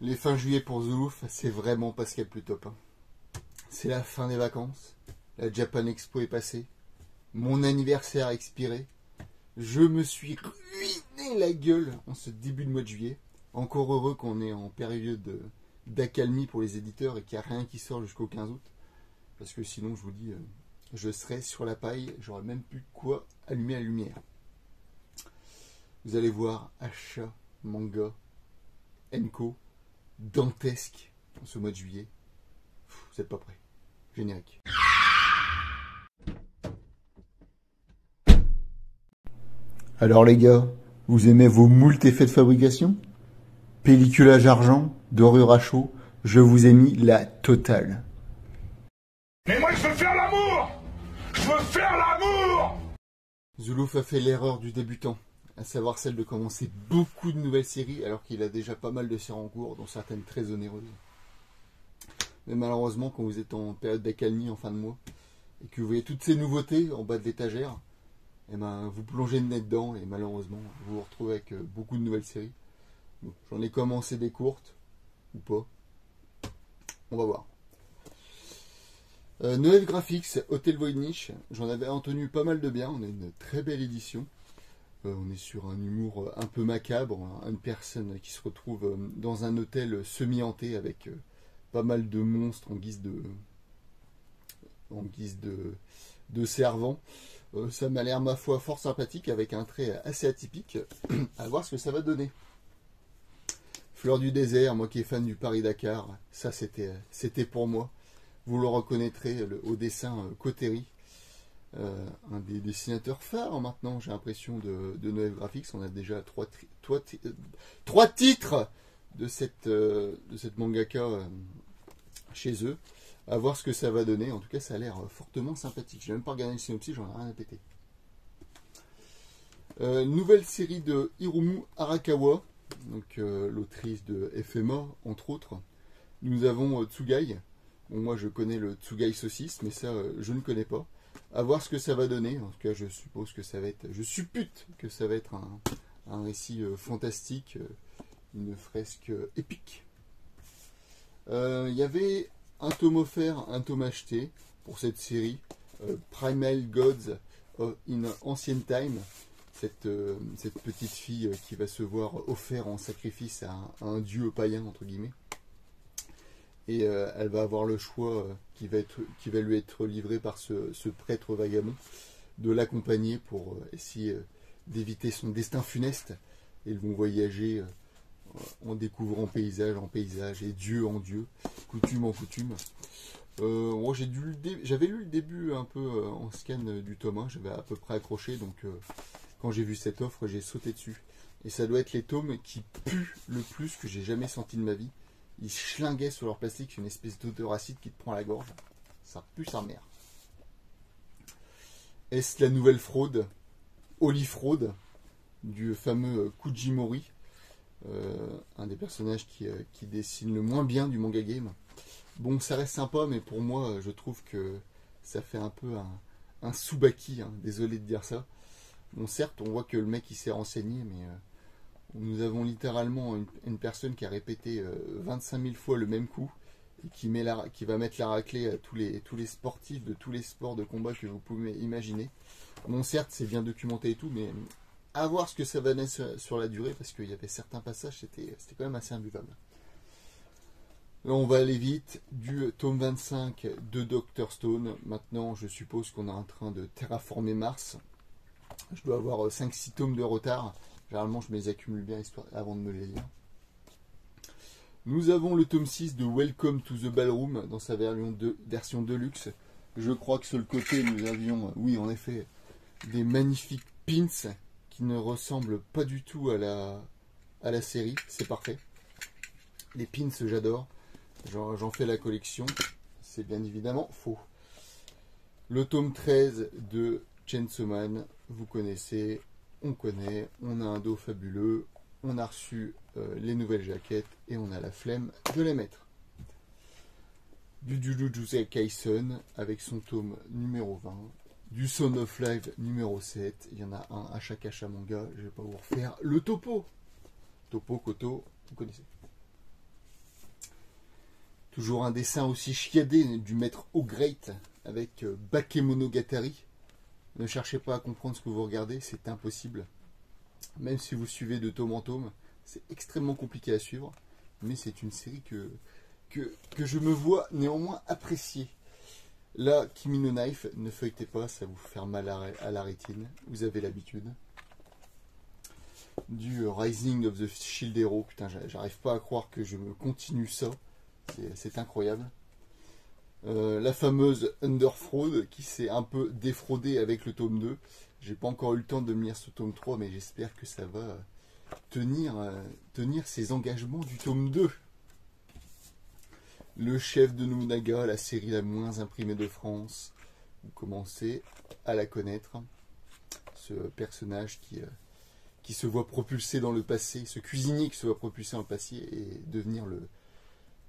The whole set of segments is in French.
Les fins juillet pour Zoulouf, c'est vraiment pas ce qu'il y a de plus top. Hein. C'est la fin des vacances. La Japan Expo est passée. Mon anniversaire a expiré. Je me suis ruiné la gueule en ce début de mois de juillet. Encore heureux qu'on est en période d'accalmie pour les éditeurs et qu'il n'y a rien qui sort jusqu'au 15 août. Parce que sinon, je vous dis, je serais sur la paille. J'aurais même plus de quoi allumer la lumière. Vous allez voir achat, manga, Enco, dantesque en ce mois de juillet. Vous n'êtes pas prêts. Générique. Alors les gars, vous aimez vos moult effets de fabrication? Pelliculage argent, dorure à chaud, je vous ai mis la totale. Mais moi je veux faire l'amour! Je veux faire l'amour! Zoulouf a fait l'erreur du débutant, à savoir celle de commencer beaucoup de nouvelles séries alors qu'il a déjà pas mal de séries en cours, dont certaines très onéreuses. Mais malheureusement, quand vous êtes en période d'accalmie en fin de mois, et que vous voyez toutes ces nouveautés en bas de l'étagère, et ben, vous plongez le nez dedans et malheureusement vous vous retrouvez avec beaucoup de nouvelles séries. Bon, j'en ai commencé des courtes, ou pas. On va voir. Noël Graphics, Hotel Voynich, j'en avais entendu pas mal de bien, on a une très belle édition. On est sur un humour un peu macabre, une personne qui se retrouve dans un hôtel semi-hanté avec pas mal de monstres en guise de servants. Ça m'a l'air, ma foi, fort sympathique, avec un trait assez atypique. À voir ce que ça va donner. Fleur du désert, moi qui est fan du Paris-Dakar, ça c'était pour moi. Vous le reconnaîtrez au dessin Cotteri, un des dessinateurs phares maintenant, j'ai l'impression, de Noël Graphics. On a déjà trois titres de cette mangaka chez eux. À voir ce que ça va donner. En tout cas, ça a l'air fortement sympathique. J'ai même pas regardé le synopsis, j'en ai rien à péter. Nouvelle série de Hiromu Arakawa, donc l'autrice de FMA, entre autres. Nous avons Tsugai. Bon, moi, je connais le Tsugai Saucisse, mais ça, je ne connais pas. À voir ce que ça va donner. En tout cas, je suppose que ça va être... Je suppute que ça va être un récit fantastique, une fresque épique. Il y avait un tome offert, un tome acheté pour cette série, Primal Gods in Ancient Time, cette petite fille qui va se voir offert en sacrifice à un dieu païen, entre guillemets. Et elle va avoir le choix qui va lui être livré par ce prêtre vagabond, de l'accompagner pour essayer d'éviter son destin funeste. Et ils vont voyager en découvrant paysage en paysage et dieu en dieu, coutume en coutume. Moi, j'avais lu le début un peu en scan du tome 1, j'avais à peu près accroché, donc quand j'ai vu cette offre, j'ai sauté dessus. Et ça doit être les tomes qui puent le plus que j'ai jamais senti de ma vie. Ils schlinguaient sur leur plastique une espèce d'odeur acide qui te prend la gorge. Ça pue sa mère. Est-ce la nouvelle fraude, Oli-fraude, du fameux Kujimori, un des personnages qui dessine le moins bien du manga game. Bon, ça reste sympa, mais pour moi, je trouve que ça fait un peu un Tsubaki, hein, désolé de dire ça. Bon, certes, on voit que le mec il s'est renseigné, mais nous avons littéralement une personne qui a répété 25 000 fois le même coup et qui va mettre la raclée à tous les sportifs de tous les sports de combat que vous pouvez imaginer. Bon, certes, c'est bien documenté et tout, mais à voir ce que ça va donner sur la durée, parce qu'il y avait certains passages, c'était quand même assez imbuvable. Là, on va aller vite. Du tome 25 de Dr. Stone. Maintenant, je suppose qu'on est en train de terraformer Mars. Je dois avoir 5-6 tomes de retard. Généralement, je me les accumule bien avant de me les lire. Nous avons le tome 6 de Welcome to the Ballroom dans sa version Deluxe. Je crois que sur le côté, nous avions, oui, en effet, des magnifiques pins qui ne ressemblent pas du tout à la série. C'est parfait. Les pins, j'adore. J'en fais la collection. C'est bien évidemment faux. Le tome 13 de Chainsaw Man, vous connaissez, on connaît, on a un dos fabuleux, on a reçu les nouvelles jaquettes et on a la flemme de les mettre. Du Jujutsu Kaisen avec son tome numéro 20, du Son of Life numéro 7, il y en a un à chaque achat manga, je ne vais pas vous refaire le topo. Topo, Koto, vous connaissez. Toujours un dessin aussi chiadé du maître O'Great avec Bakemonogatari. Ne cherchez pas à comprendre ce que vous regardez, c'est impossible. Même si vous suivez de tome en tome, c'est extrêmement compliqué à suivre. Mais c'est une série que je me vois néanmoins apprécier. Là, Kimi no Knife, ne feuilletez pas, ça vous fait mal à la rétine. Vous avez l'habitude. Du Rising of the Shield Hero. Putain, j'arrive pas à croire que je me continue ça. C'est incroyable. La fameuse Underfraud qui s'est un peu défraudée avec le tome 2. J'ai pas encore eu le temps de me lire ce tome 3, mais j'espère que ça va tenir ses engagements du tome 2. Le chef de Nobunaga, la série la moins imprimée de France. Vous commencez à la connaître. Ce personnage qui se voit propulsé dans le passé, ce cuisinier qui se voit propulsé dans le passé et devenir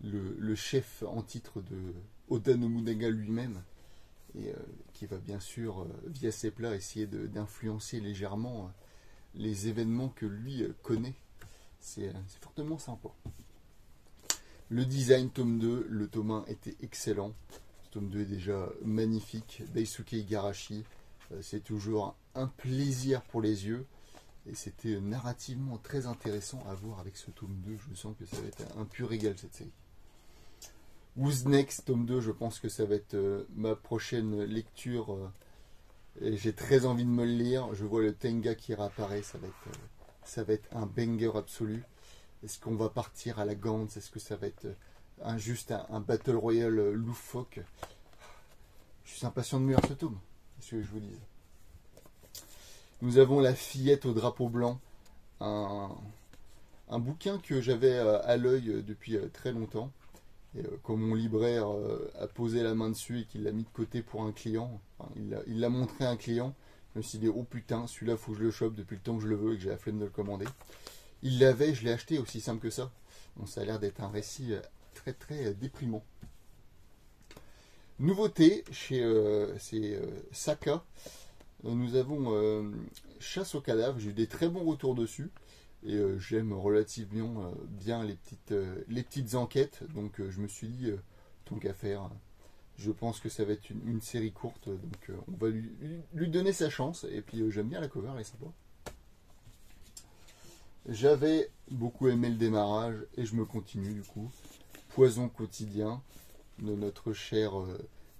le chef en titre de Oda Nobunaga lui-même. Et qui va bien sûr, via ses plats, essayer d'influencer légèrement les événements que lui connaît. C'est fortement sympa. Le design tome 2, le tome 1 était excellent. Le tome 2 est déjà magnifique. Daisuke Igarashi, c'est toujours un plaisir pour les yeux. Et c'était narrativement très intéressant à voir avec ce tome 2. Je sens que ça va être un pur régal cette série. Who's Next, tome 2, je pense que ça va être ma prochaine lecture. Et j'ai très envie de me le lire. Je vois le Tenga qui réapparaît, ça va être un banger absolu. Est-ce qu'on va partir à la Gantz? Est-ce que ça va être juste un Battle Royale loufoque? Je suis impatient de me lire ce tome, c'est ce que je vous dis. Nous avons La fillette au drapeau blanc, un bouquin que j'avais à l'œil depuis très longtemps. Et quand mon libraire a posé la main dessus et qu'il l'a mis de côté pour un client, enfin, il l'a montré à un client, je me suis dit, oh putain, celui-là, faut que je le chope depuis le temps que je le veux et que j'ai la flemme de le commander. Il l'avait, je l'ai acheté, aussi simple que ça. Donc ça a l'air d'être un récit très très déprimant. Nouveauté chez Saka, nous avons Chasse au cadavre. J'ai eu des très bons retours dessus. Et j'aime relativement bien les petites enquêtes. Donc je me suis dit, tant qu'à faire, je pense que ça va être une série courte. Donc on va lui donner sa chance. Et puis j'aime bien la cover, elle est sympa. J'avais beaucoup aimé le démarrage et je me continue du coup. Poison quotidien de notre cher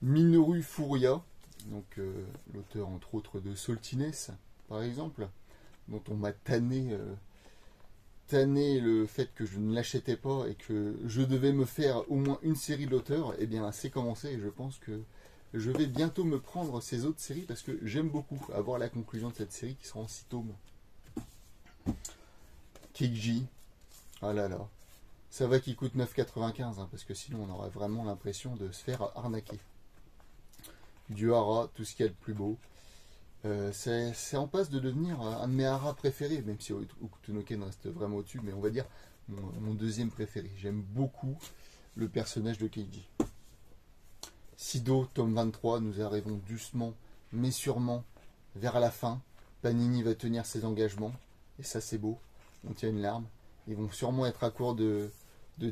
Minoru Furuya, donc l'auteur entre autres de Saltiness par exemple, dont on m'a tanné le fait que je ne l'achetais pas et que je devais me faire au moins une série de l'auteur. Et bien c'est commencé et je pense que je vais bientôt me prendre ces autres séries parce que j'aime beaucoup avoir la conclusion de cette série qui sera en 6 tomes. Keiji, ah là là, ça va qu'il coûte 9,95 hein, parce que sinon on aurait vraiment l'impression de se faire arnaquer. Du hara, tout ce qu'il y a de plus beau. C'est en passe de devenir un de mes haras préférés, même si Okutonoken reste vraiment au-dessus, mais on va dire mon deuxième préféré. J'aime beaucoup le personnage de Keiji. Sido, tome 23, nous arrivons doucement, mais sûrement, vers la fin. Panini va tenir ses engagements, et ça c'est beau. On tient une larme. Ils vont sûrement être à court de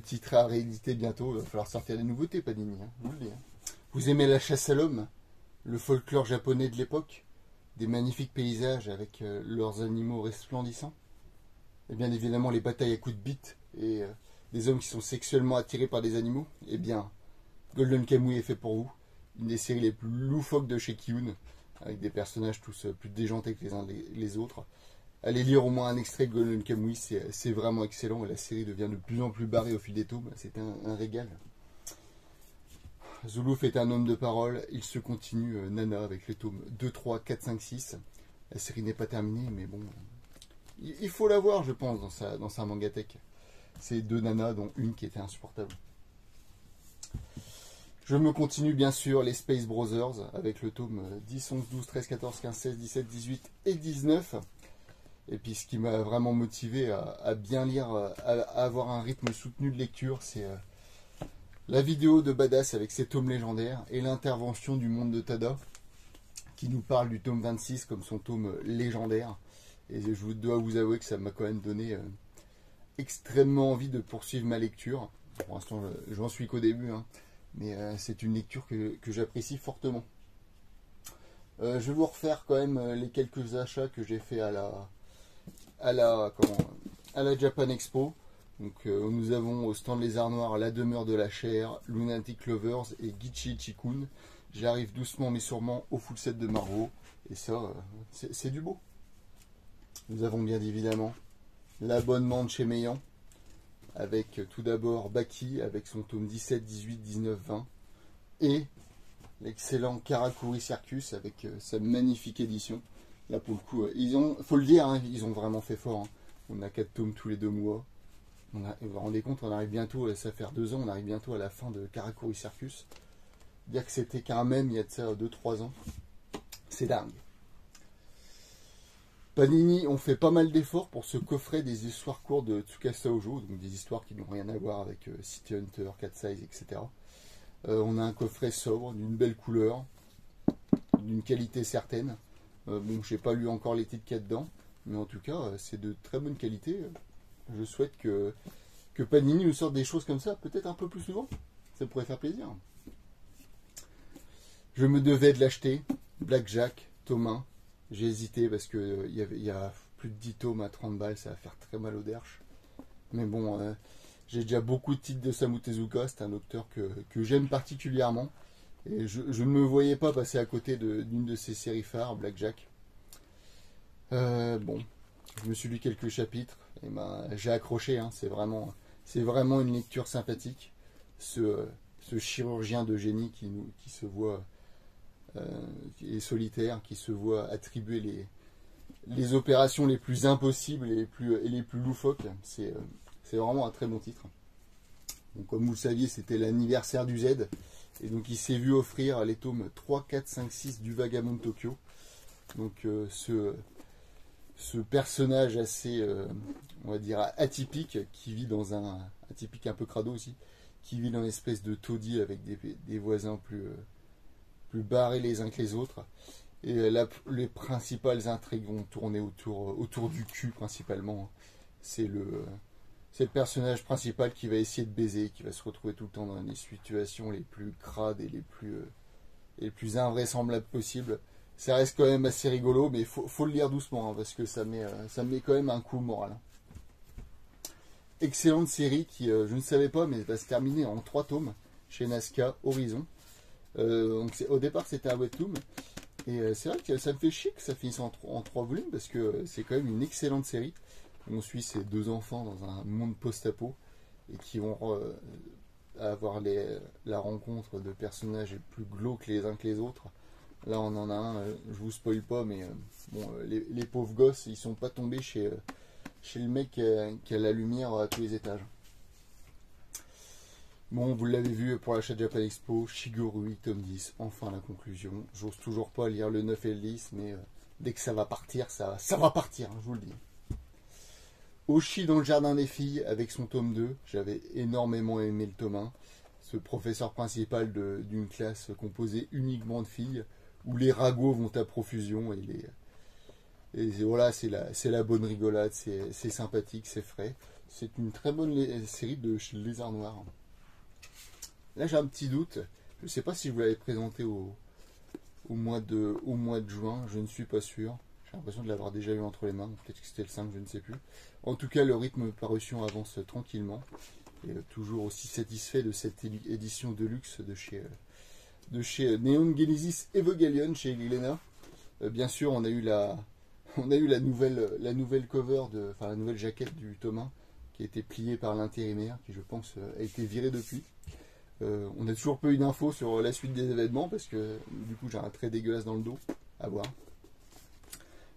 titres à rééditer bientôt. Il va falloir sortir des nouveautés, Panini. Hein, vous le dites. Hein. Vous aimez la chasse à l'homme, le folklore japonais de l'époque, des magnifiques paysages avec leurs animaux resplendissants, et bien évidemment les batailles à coups de bite et des hommes qui sont sexuellement attirés par des animaux. Eh bien, Golden Kamuy est fait pour vous. Une des séries les plus loufoques de chez Kiyun, avec des personnages tous plus déjantés que les uns les autres. Allez lire au moins un extrait de Golden Kamuy, c'est vraiment excellent. Et la série devient de plus en plus barrée au fil des tomes. C'est un régal. Zoulouf est un homme de parole. Il se continue Nana avec les tomes 2, 3, 4, 5, 6. La série n'est pas terminée, mais bon. Il faut la voir, je pense, dans sa mangatech. C'est 2 nanas, dont une qui était insupportable. Je me continue bien sûr les Space Brothers avec le tome 10, 11, 12, 13, 14, 15, 16, 17, 18 et 19. Et puis ce qui m'a vraiment motivé à bien lire, à avoir un rythme soutenu de lecture, c'est la vidéo de Badass avec ses tomes légendaires et l'intervention du monde de Tada qui nous parle du tome 26 comme son tome légendaire. Et je dois vous avouer que ça m'a quand même donné extrêmement envie de poursuivre ma lecture. Pour l'instant, j'en suis qu'au début, hein, mais c'est une lecture que j'apprécie fortement. Je vais vous refaire quand même les quelques achats que j'ai fait à la Japan Expo. Donc, nous avons au stand Les Arts Noirs La Demeure de la Chair, Lunatic Lovers et Gichi Chikun. J'arrive doucement mais sûrement au full set de Marveau. Et ça, c'est du beau. Nous avons bien évidemment l'abonnement de chez Meillan, avec tout d'abord Baki, avec son tome 17, 18, 19, 20. Et l'excellent Karakuri Circus, avec sa magnifique édition. Là, pour le coup, faut le dire, hein, ils ont vraiment fait fort. Hein. On a 4 tomes tous les 2 mois. Vous vous rendez compte, on arrive bientôt, ça fait 2 ans, on arrive bientôt à la fin de Karakuri Circus. Dire que c'était qu'un mème il y a de ça 2-3 ans, c'est dingue. Panini ont fait pas mal d'efforts pour ce coffret des histoires courtes de Tsukasa Ojo, donc des histoires qui n'ont rien à voir avec City Hunter, Cat Size, etc. On a un coffret sobre, d'une belle couleur, d'une qualité certaine. Bon, j'ai pas lu encore les titres qu'il y a dedans, mais en tout cas, c'est de très bonne qualité. Je souhaite que Panini nous sorte des choses comme ça, peut-être un peu plus souvent. Ça pourrait faire plaisir. Je me devais de l'acheter. Blackjack, tome 1. J'ai hésité parce qu'il y a plus de 10 tomes à 30 balles, ça va faire très mal au derche. Mais bon, j'ai déjà beaucoup de titres de Osamu Tezuka, c'est un auteur que j'aime particulièrement. Et je ne me voyais pas passer à côté d'une de ses séries phares, Blackjack. Bon, je me suis lu quelques chapitres et j'ai accroché. Hein, c'est vraiment une lecture sympathique. Ce chirurgien de génie qui se voit qui est solitaire, qui se voit attribuer les opérations les plus impossibles et les plus loufoques. C'est vraiment un très bon titre. Donc, comme vous le saviez, c'était l'anniversaire du Z. Et donc il s'est vu offrir les tomes 3, 4, 5, 6 du Vagabond de Tokyo. Donc ce personnage assez, on va dire, atypique, qui vit dans atypique un peu crado aussi, qui vit dans une espèce de taudis avec des voisins plus barrés les uns que les autres. Et les principales intrigues vont tourner autour du cul principalement. C'est le personnage principal qui va essayer de baiser, qui va se retrouver tout le temps dans les situations les plus crades et les plus invraisemblables possibles. Ça reste quand même assez rigolo, mais il faut le lire doucement, hein, parce que ça met quand même un coup moral. Excellente série qui, je ne savais pas, mais va se terminer en 3 tomes chez Nazca Horizon. Donc au départ c'était un webtoon, et c'est vrai que ça me fait chier que ça finisse en 3 volumes, parce que c'est quand même une excellente série. On suit ces 2 enfants dans un monde post-apo et qui vont avoir la rencontre de personnages plus glauques les uns que les autres. Là on en a un, je vous spoil pas, mais bon, les pauvres gosses, ils sont pas tombés chez le mec qui a la lumière à tous les étages. Bon, vous l'avez vu pour l'achat de Japan Expo, Shigurui, tome 10, enfin la conclusion. J'ose toujours pas lire le 9 et le 10, mais dès que ça va partir, ça va partir, hein, je vous le dis. Oshi dans le jardin des filles avec son tome 2, j'avais énormément aimé le tome 1. Ce professeur principal d'une classe composée uniquement de filles, où les ragots vont à profusion, et voilà, c'est la bonne rigolade, c'est sympathique, c'est frais. C'est une très bonne série de chez Les Arts Noirs. Là j'ai un petit doute, je ne sais pas si je vous l'avais présenté au mois de juin, je ne suis pas sûr. J'ai l'impression de l'avoir déjà eu entre les mains, peut-être que c'était le 5, je ne sais plus. En tout cas, le rythme parution avance tranquillement. Et toujours aussi satisfait de cette édition de luxe de chez Neon Genesis Evangelion, chez Glénat. Bien sûr, on a eu la nouvelle cover, la nouvelle jaquette du tome 1, qui a été pliée par l'intérimaire, qui je pense a été viré depuis. On n'a toujours pas eu d'infos sur la suite des événements, parce que du coup j'ai un trait dégueulasse dans le dos, à voir.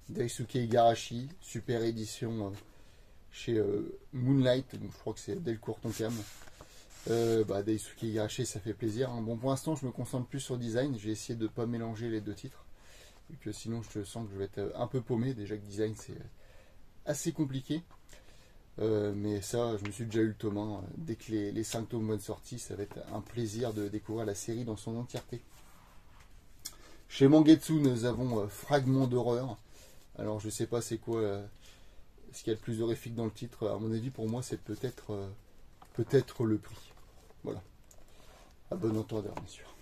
Daisuke Igarashi, super édition chez Moonlight, donc je crois que c'est Delcourt Tonkam. Daisuke Igarashi, ça fait plaisir. Hein. Bon, pour l'instant, je me concentre plus sur le design. J'ai essayé de ne pas mélanger les 2 titres, vu que sinon je sens que je vais être un peu paumé. Déjà que design, c'est assez compliqué. Mais ça, je me suis déjà eu le tome 1. Dès que les 5 tomes vont être sortis, ça va être un plaisir de découvrir la série dans son entièreté. Chez Mangetsu, nous avons Fragment d'horreur. Alors je sais pas c'est quoi ce qu'il y a de plus horrifique dans le titre. À mon avis, pour moi, c'est peut-être peut-être le prix. Voilà. À bon entendeur, bien sûr.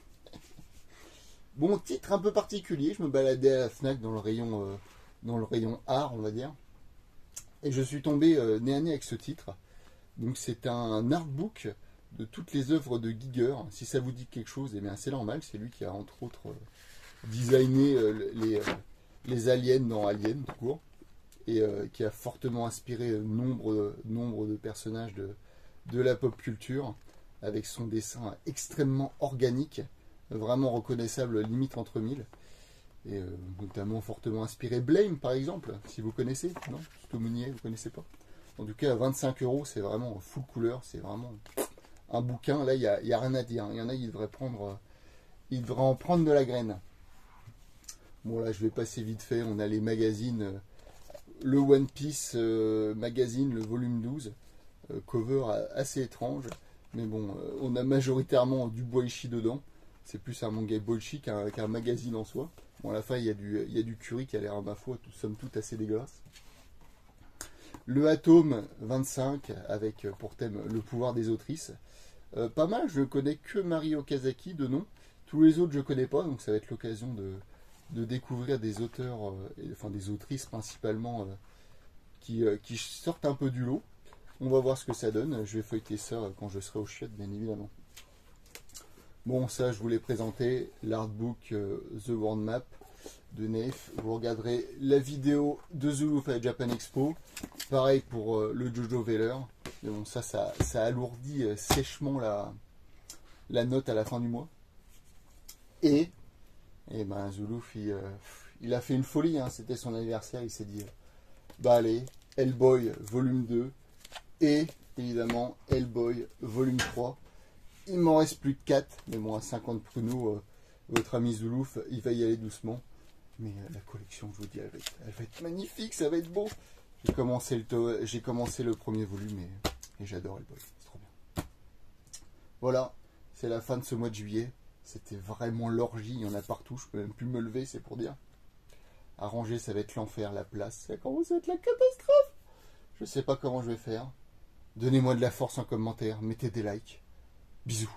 Bon, titre un peu particulier, je me baladais à la Fnac dans le rayon art, on va dire. Et je suis tombé nez à nez avec ce titre. Donc c'est un artbook de toutes les œuvres de Giger. Si ça vous dit quelque chose, eh bien c'est normal, c'est lui qui a entre autres designé les aliens dans Alien, tout court. Et qui a fortement inspiré nombre de personnages de la pop culture, avec son dessin extrêmement organique, vraiment reconnaissable limite entre mille, et notamment fortement inspiré Blame par exemple, si vous connaissez, non? Stomunier, vous connaissez pas? En tout cas à 25 €, c'est vraiment full couleur, c'est vraiment un bouquin, là il y a rien à dire, il y en a qui devraient en prendre de la graine. Bon là je vais passer vite fait, on a les magazines, le One Piece magazine, le volume 12, cover assez étrange, mais bon, on a majoritairement du boichi dedans, c'est plus un manga boichi qu'un magazine en soi. Bon, à la fin, il y a du curry qui a l'air, à ma foi, somme toute assez dégueulasse. Le Atome 25, avec pour thème le pouvoir des autrices. Pas mal, je ne connais que Mari Okazaki de nom. Tous les autres, je ne connais pas, donc ça va être l'occasion de découvrir des auteurs, enfin des autrices principalement, qui sortent un peu du lot. On va voir ce que ça donne. Je vais feuilleter ça quand je serai au chiottes, bien évidemment. Bon, ça, je vous l'ai présenté, l'artbook The World Map de Neif. Vous regarderez la vidéo de Zulu à Japan Expo. Pareil pour le Jojo Veller. Mais bon, ça alourdit sèchement la note à la fin du mois. Et ben, Zulu, il a fait une folie, hein. C'était son anniversaire. Il s'est dit, bah allez, Hellboy volume 2 et évidemment Hellboy volume 3. Il m'en reste plus que 4, mais bon, à 50 pruneaux, votre ami Zoulouf, il va y aller doucement. Mais la collection, je vous dis, elle va être magnifique, ça va être beau. J'ai commencé le premier volume et j'adore Hellboy, c'est trop bien. Voilà, c'est la fin de ce mois de juillet. C'était vraiment l'orgie, il y en a partout, je peux même plus me lever, c'est pour dire. À ranger, ça va être l'enfer, la place, ça commence à être la catastrophe. Je sais pas comment je vais faire. Donnez-moi de la force en commentaire, mettez des likes. Bisous.